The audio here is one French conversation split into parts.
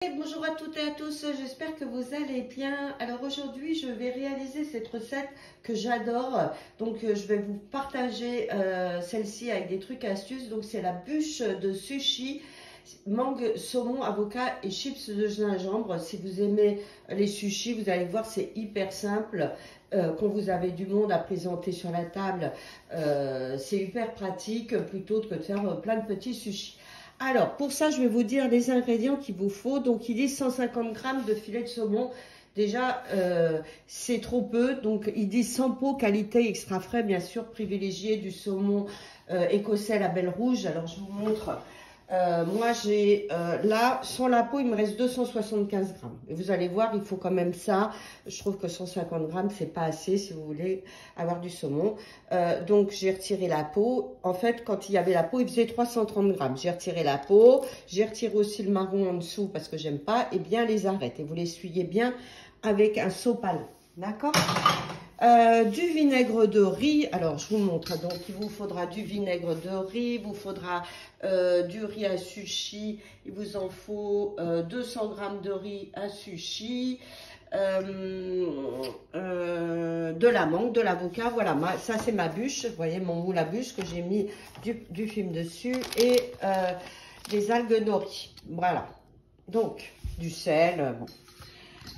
Bonjour à toutes et à tous, j'espère que vous allez bien. Alors aujourd'hui je vais réaliser cette recette que j'adore. Donc je vais vous partager celle-ci avec des trucs et astuces. Donc c'est la bûche de sushi, mangue, saumon, avocat et chips de gingembre. Si vous aimez les sushis, vous allez voir, c'est hyper simple. Quand vous avez du monde à présenter sur la table, c'est hyper pratique plutôt que de faire plein de petits sushis. Alors, pour ça, je vais vous dire les ingrédients qu'il vous faut. Donc, il dit 150 g de filet de saumon. Déjà, c'est trop peu. Donc, il dit 100 peaux, qualité extra frais, bien sûr. Privilégié du saumon écossais label rouge. Alors, je vous montre. Moi, j'ai là, sans la peau, il me reste 275 g. Et vous allez voir, il faut quand même ça. Je trouve que 150 g, c'est pas assez si vous voulez avoir du saumon. Donc, j'ai retiré la peau. En fait, quand il y avait la peau, il faisait 330 g. J'ai retiré la peau. J'ai retiré aussi le marron en dessous parce que j'aime pas. Et bien les arêtes. Et vous l'essuyez bien avec un sopalin. D'accord? Du vinaigre de riz, alors je vous montre, donc il vous faudra du vinaigre de riz, il vous faudra du riz à sushi, il vous en faut 200 g de riz à sushi, de la mangue, de l'avocat, voilà, ça c'est ma bûche, vous voyez mon moule à bûche que j'ai mis du film dessus et des algues nori, voilà, donc du sel, bon.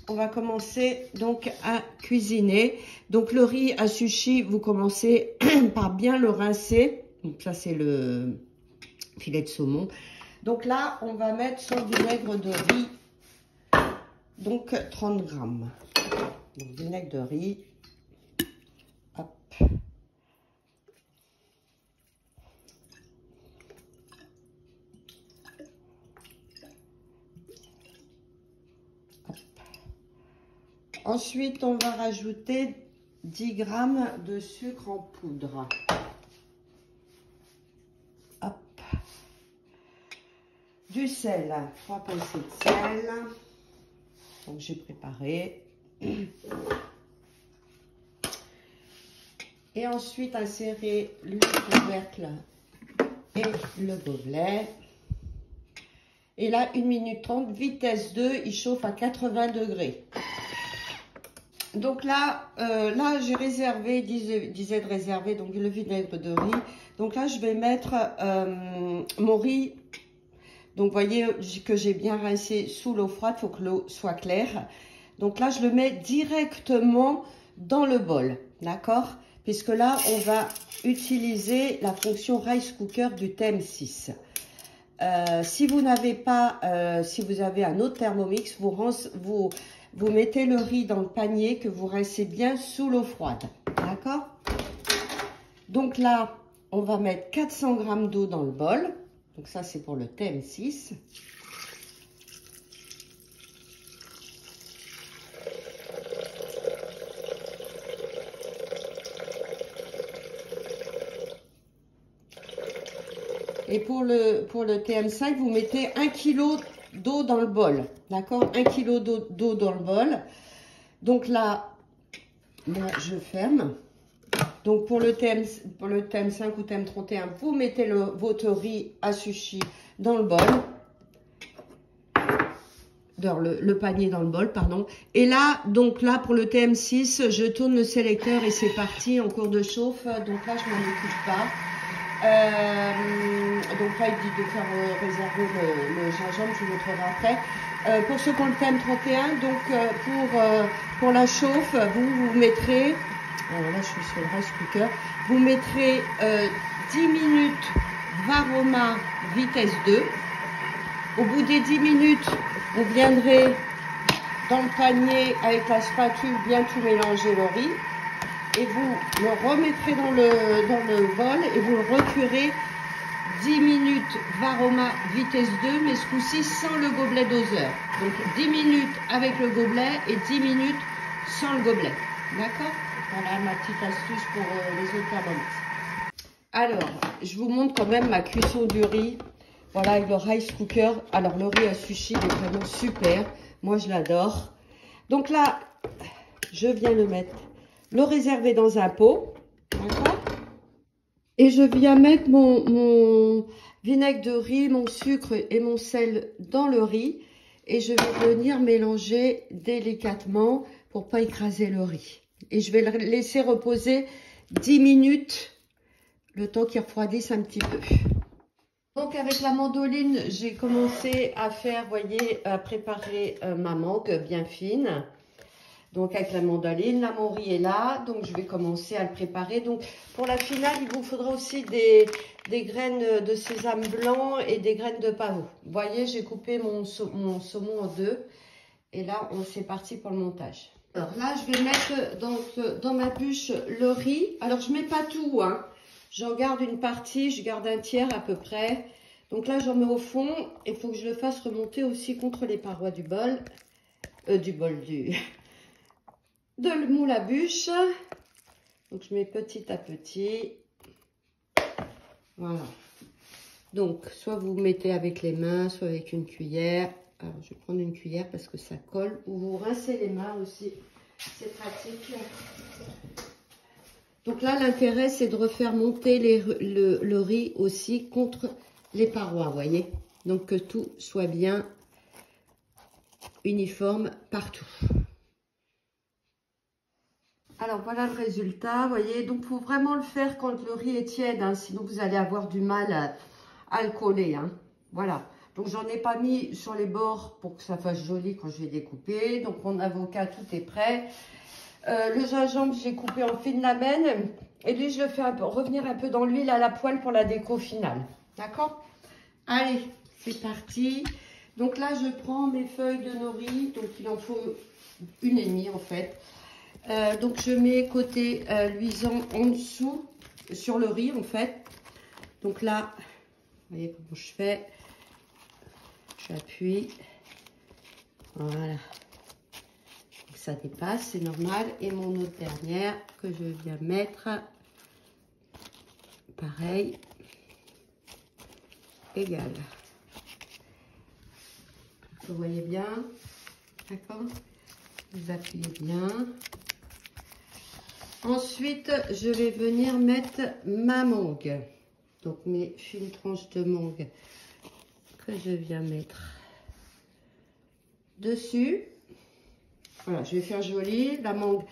On va commencer donc à cuisiner. Donc le riz à sushi, vous commencez par bien le rincer. Donc ça c'est le filet de saumon. Donc là, on va mettre son vinaigre de riz. Donc 30 g. Donc vinaigre de riz. Hop. Ensuite, on va rajouter 10 g de sucre en poudre. Hop. Du sel, 3 pincées de sel. Donc, j'ai préparé. Et ensuite, insérer le couvercle et le gobelet. Et là, 1 minute 30, vitesse 2, il chauffe à 80 degrés. Donc là, j'ai réservé, disait de réserver donc le vinaigre de riz. Donc là, je vais mettre mon riz. Donc, vous voyez que j'ai bien rincé sous l'eau froide. Il faut que l'eau soit claire. Donc là, je le mets directement dans le bol. D'accord? Puisque là, on va utiliser la fonction Rice Cooker du TM6. Si vous n'avez pas, si vous avez un autre Thermomix, vous mettez le riz dans le panier que vous rincez bien sous l'eau froide. D'accord? Donc là, on va mettre 400 g d'eau dans le bol. Donc ça, c'est pour le TM6. Et pour le TM5, vous mettez 1 kg d'eau dans le bol. D'accord? 1 kg d'eau dans le bol. Donc là, moi, je ferme. Donc pour le TM5 ou TM31, vous mettez votre riz à sushi dans le bol. Dans le panier dans le bol, pardon. Et là, donc là, pour le TM6, je tourne le sélecteur et c'est parti en cours de chauffe. Donc là, je m'en occupe pas. Donc là, il dit de faire réserver le gingembre, je vous montrerai après. Pour ceux qui ont le TM31, donc pour la chauffe, vous mettrez, alors là je suis sur le rice cooker, vous mettrez 10 minutes Varoma vitesse 2. Au bout des 10 minutes, vous viendrez dans le panier avec la spatule bien tout mélanger le riz. Et vous le remettrez dans le bol et vous le recueillerez 10 minutes Varoma vitesse 2, mais ce coup-ci sans le gobelet doseur. Donc 10 minutes avec le gobelet et 10 minutes sans le gobelet. D'accord? Voilà ma petite astuce pour les autres Thermomix. Alors, je vous montre quand même ma cuisson du riz. Voilà, avec le rice cooker. Alors, le riz à sushi, il est vraiment super. Moi, je l'adore. Donc là, je viens le réserver dans un pot, d'accord? Et je viens mettre mon vinaigre de riz, mon sucre et mon sel dans le riz. Et je vais venir mélanger délicatement pour pas écraser le riz. Et je vais le laisser reposer 10 minutes, le temps qu'il refroidisse un petit peu. Donc avec la mandoline, j'ai commencé à faire, voyez, à préparer ma mangue bien fine. Donc avec la mandoline, là mon riz est là, donc je vais commencer à le préparer. Donc pour la finale, il vous faudra aussi des graines de sésame blanc et des graines de pavot. Vous voyez, j'ai coupé mon saumon en deux. Et là, c'est parti pour le montage. Alors là, je vais mettre dans ma bûche le riz. Alors je mets pas tout, hein. J'en garde une partie, je garde un tiers à peu près. Donc là, j'en mets au fond. Il faut que je le fasse remonter aussi contre les parois du bol. De le moule à bûche. Donc je mets petit à petit. Voilà. Donc, soit vous mettez avec les mains, soit avec une cuillère. Alors, je vais prendre une cuillère parce que ça colle. Ou vous rincez les mains aussi. C'est pratique. Donc là, l'intérêt, c'est de refaire monter le riz aussi contre les parois, vous voyez. Donc, que tout soit bien uniforme partout. Alors, voilà le résultat, vous voyez. Donc, il faut vraiment le faire quand le riz est tiède, hein, sinon vous allez avoir du mal à le coller, hein. Voilà. Donc, j'en ai pas mis sur les bords pour que ça fasse joli quand je vais découper. Donc, mon avocat, tout est prêt. Le gingembre, j'ai coupé en fines lamelles. Et lui, je le fais revenir un peu dans l'huile à la poêle pour la déco finale. D'accord? Allez, c'est parti. Donc là, je prends mes feuilles de nori. Donc, il en faut une et demie, en fait. Donc, je mets côté luisant en dessous, sur le riz, en fait. Donc là, vous voyez comment je fais. J'appuie. Voilà. Ça dépasse, c'est normal. Et mon autre dernière que je viens mettre, pareil, égal. Vous voyez bien, d'accord? Vous appuyez bien. Ensuite, je vais venir mettre ma mangue. Donc mes fines tranches de mangue que je viens mettre dessus. Voilà, je vais faire joli, la mangue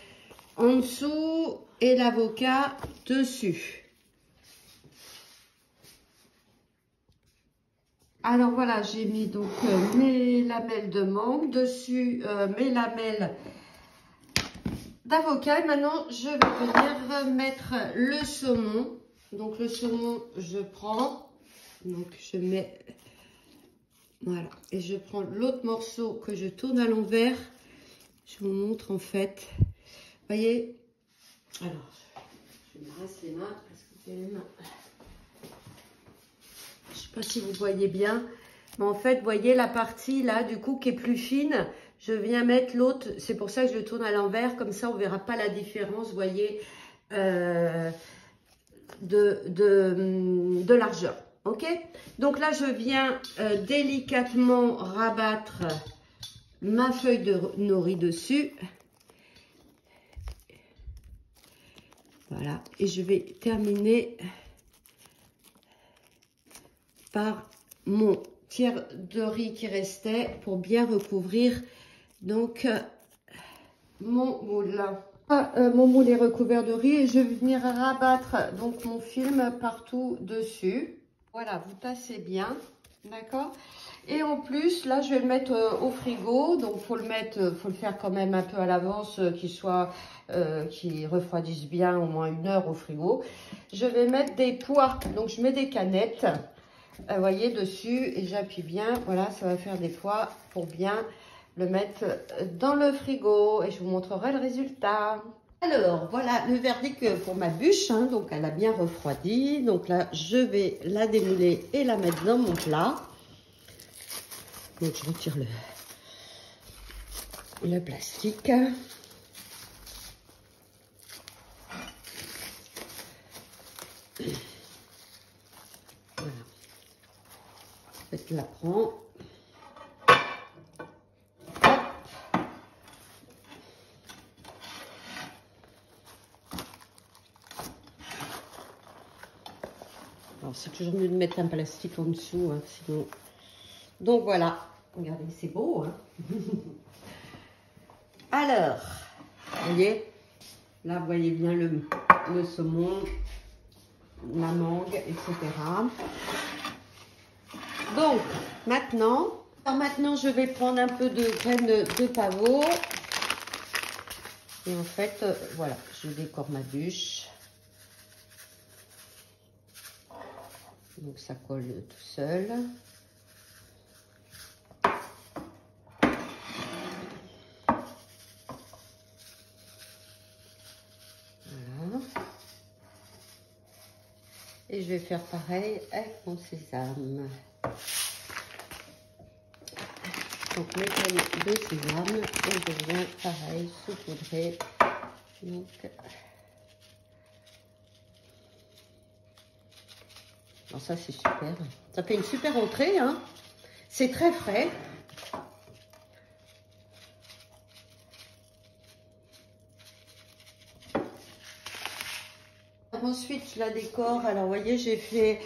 en dessous et l'avocat dessus. Alors voilà, j'ai mis donc mes lamelles de mangue dessus, mes lamelles d'avocat. Et maintenant, je vais venir mettre le saumon. Donc le saumon, je prends, donc je mets, voilà, et je prends l'autre morceau que je tourne à l'envers. Je vous montre en fait. Vous voyez? Alors, je me rince les mains parce que j'ai les mains. Je ne sais pas si vous voyez bien. Mais en fait, vous voyez la partie là, du coup, qui est plus fine. Je viens mettre l'autre. C'est pour ça que je le tourne à l'envers. Comme ça, on ne verra pas la différence, vous voyez, de largeur. Ok? Donc là, je viens délicatement rabattre ma feuille de nori dessus. Voilà. Et je vais terminer par mon tiers de riz qui restait pour bien recouvrir donc mon moule. Mon moule est recouvert de riz et je vais venir rabattre donc mon film partout dessus. Voilà, vous tassez bien, d'accord? Et en plus, là, je vais le mettre au frigo. Donc, faut le faire quand même un peu à l'avance, qu'il refroidisse bien au moins 1 heure au frigo. Je vais mettre des pois. Donc, je mets des canettes, vous voyez, dessus. Et j'appuie bien. Voilà, ça va faire des pois pour bien le mettre dans le frigo. Et je vous montrerai le résultat. Alors, voilà le verdict pour ma bûche. Hein. Donc, elle a bien refroidi. Donc là, je vais la démouler et la mettre dans mon plat. Donc, je retire le plastique. Voilà. En fait, je la prends. Alors, c'est toujours mieux de mettre un plastique en dessous, hein, sinon. Donc, voilà. Regardez, c'est beau, hein. Alors, vous voyez, là, vous voyez bien le saumon, la mangue, etc. Donc, maintenant, je vais prendre un peu de graines de pavot. Et en fait, voilà, je décore ma bûche. Donc, ça colle tout seul. Voilà. Et je vais faire pareil avec mon sésame. Donc mes graines de sésame et je viens pareil saupoudrer. Donc bon, ça c'est super. Ça fait une super entrée, hein. C'est très frais. Ensuite, je la décore. Alors, vous voyez, j'ai fait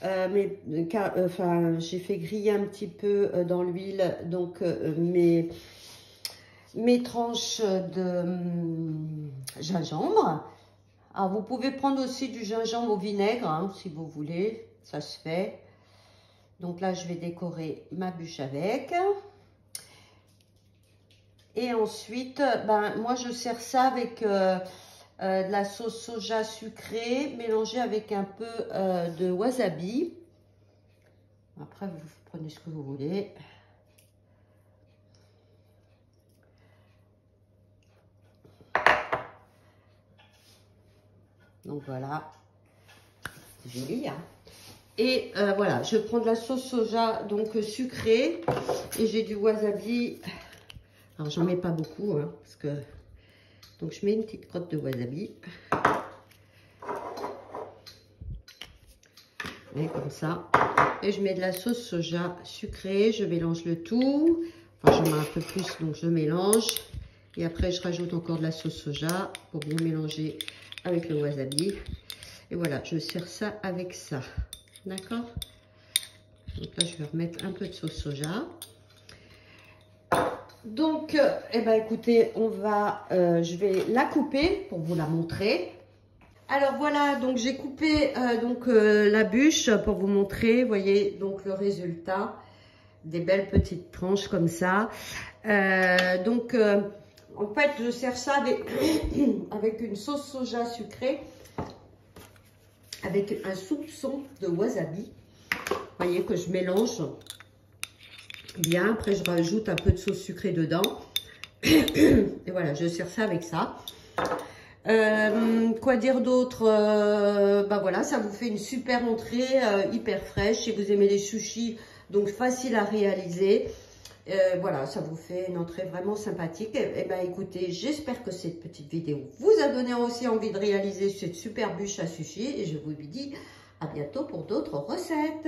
j'ai fait griller un petit peu dans l'huile donc mes tranches de gingembre. Alors, vous pouvez prendre aussi du gingembre au vinaigre, hein, si vous voulez, ça se fait. Donc là, je vais décorer ma bûche avec. Et ensuite, moi, je sers ça avec de la sauce soja sucrée mélangée avec un peu de wasabi. Après, vous prenez ce que vous voulez. Donc voilà, c'est joli, hein. Et voilà, je prends de la sauce soja donc sucrée et j'ai du wasabi. Alors j'en mets pas beaucoup, hein, parce que donc je mets une petite crotte de wasabi. Et comme ça. Et je mets de la sauce soja sucrée, je mélange le tout. Enfin, j'en mets un peu plus, donc je mélange. Et après, je rajoute encore de la sauce soja pour bien mélanger avec le wasabi. Et voilà, je sers ça avec ça. D'accord? Donc là, je vais remettre un peu de sauce soja. Donc, écoutez, je vais la couper pour vous la montrer. Alors voilà, donc j'ai coupé la bûche pour vous montrer, vous voyez, donc le résultat, des belles petites tranches comme ça. En fait, je sers ça avec une sauce soja sucrée, avec un soupçon de wasabi. Vous voyez que je mélange bien. Après, je rajoute un peu de sauce sucrée dedans. Et voilà, je sers ça avec ça. Quoi dire d'autre? Voilà, ça vous fait une super entrée hyper fraîche. Si vous aimez les sushis, donc facile à réaliser. Voilà, ça vous fait une entrée vraiment sympathique. Écoutez, j'espère que cette petite vidéo vous a donné aussi envie de réaliser cette super bûche à sushi. Et je vous dis à bientôt pour d'autres recettes.